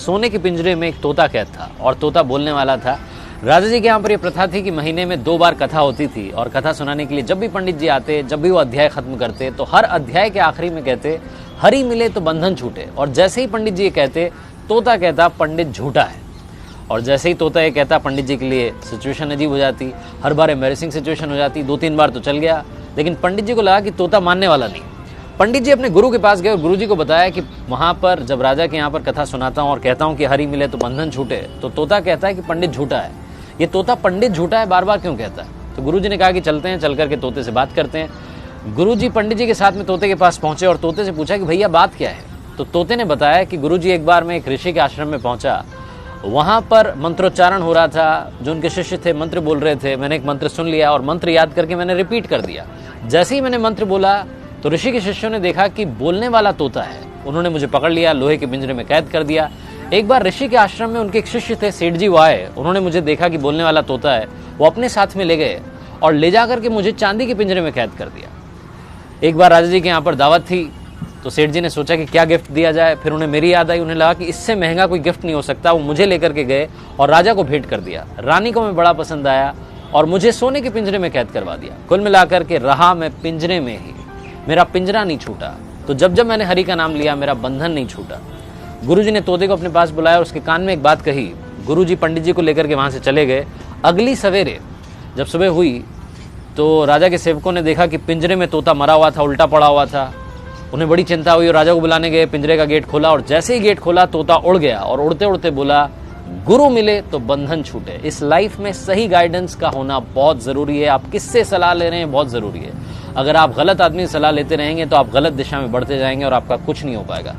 सोने के पिंजरे में एक तोता कैद था और तोता बोलने वाला था। राजा जी के यहाँ पर यह प्रथा थी कि महीने में 2 बार कथा होती थी और कथा सुनाने के लिए जब भी पंडित जी आते, जब भी वो अध्याय खत्म करते, तो हर अध्याय के आखिरी में कहते हरि मिले तो बंधन छूटे। और जैसे ही पंडित जी ये कहते, तोता कहता पंडित झूठा है। और जैसे ही तोता ये कहता, पंडित जी के लिए सिचुएशन अजीब हो जाती, हर बार एम्बैरेसिंग सिचुएशन हो जाती। 2-3 बार तो चल गया, लेकिन पंडित जी को लगा कि तोता मानने वाला नहीं। पंडित जी अपने गुरु के पास गए और गुरु जी को बताया कि वहां पर जब राजा के यहाँ पर कथा सुनाता हूँ और कहता हूँ कि हरि मिले तो बंधन छूटे, तो तोता कहता है कि पंडित झूठा है। ये तोता पंडित झूठा है बार बार क्यों कहता है? तो गुरु जी ने कहा कि चलते हैं, चल करके तोते से बात करते हैं। गुरु जी पंडित जी के साथ में तोते के पास पहुंचे और तोते से पूछा कि भैया बात क्या है? तो तोते ने बताया कि गुरु जी एक बार मैं एक ऋषि के आश्रम में पहुंचा, वहां पर मंत्रोच्चारण हो रहा था, जो उनके शिष्य थे मंत्र बोल रहे थे। मैंने एक मंत्र सुन लिया और मंत्र याद करके मैंने रिपीट कर दिया। जैसे ही मैंने मंत्र बोला तो ऋषि के शिष्यों ने देखा कि बोलने वाला तोता है। उन्होंने मुझे पकड़ लिया, लोहे के पिंजरे में कैद कर दिया। एक बार ऋषि के आश्रम में उनके एक शिष्य थे, सेठ जी, वो आए। उन्होंने मुझे देखा कि बोलने वाला तोता है, वो अपने साथ में ले गए और ले जाकर के मुझे चांदी के पिंजरे में कैद कर दिया। एक बार राजा जी के यहाँ पर दावत थी, तो सेठ जी ने सोचा कि क्या गिफ्ट दिया जाए। फिर उन्हें मेरी याद आई, उन्हें लगा कि इससे महंगा कोई गिफ्ट नहीं हो सकता। वो मुझे लेकर के गए और राजा को भेंट कर दिया। रानी को मैं बड़ा पसंद आया और मुझे सोने के पिंजरे में कैद करवा दिया। कुल मिलाकर के रहा मैं पिंजरे में ही, मेरा पिंजरा नहीं छूटा। तो जब जब मैंने हरि का नाम लिया, मेरा बंधन नहीं छूटा। गुरुजी ने तोते को अपने पास बुलाया और उसके कान में एक बात कही। गुरुजी पंडित जी को लेकर के वहां से चले गए। अगली सवेरे जब सुबह हुई तो राजा के सेवकों ने देखा कि पिंजरे में तोता मरा हुआ था, उल्टा पड़ा हुआ था। उन्हें बड़ी चिंता हुई और राजा को बुलाने गए। पिंजरे का गेट खोला और जैसे ही गेट खोला, तोता उड़ गया और उड़ते उड़ते बोला, गुरु मिले तो बंधन छूटे। इस लाइफ में सही गाइडेंस का होना बहुत जरूरी है। आप किससे सलाह ले रहे हैं, बहुत जरूरी है। अगर आप गलत आदमी से सलाह लेते रहेंगे तो आप गलत दिशा में बढ़ते जाएंगे और आपका कुछ नहीं हो पाएगा।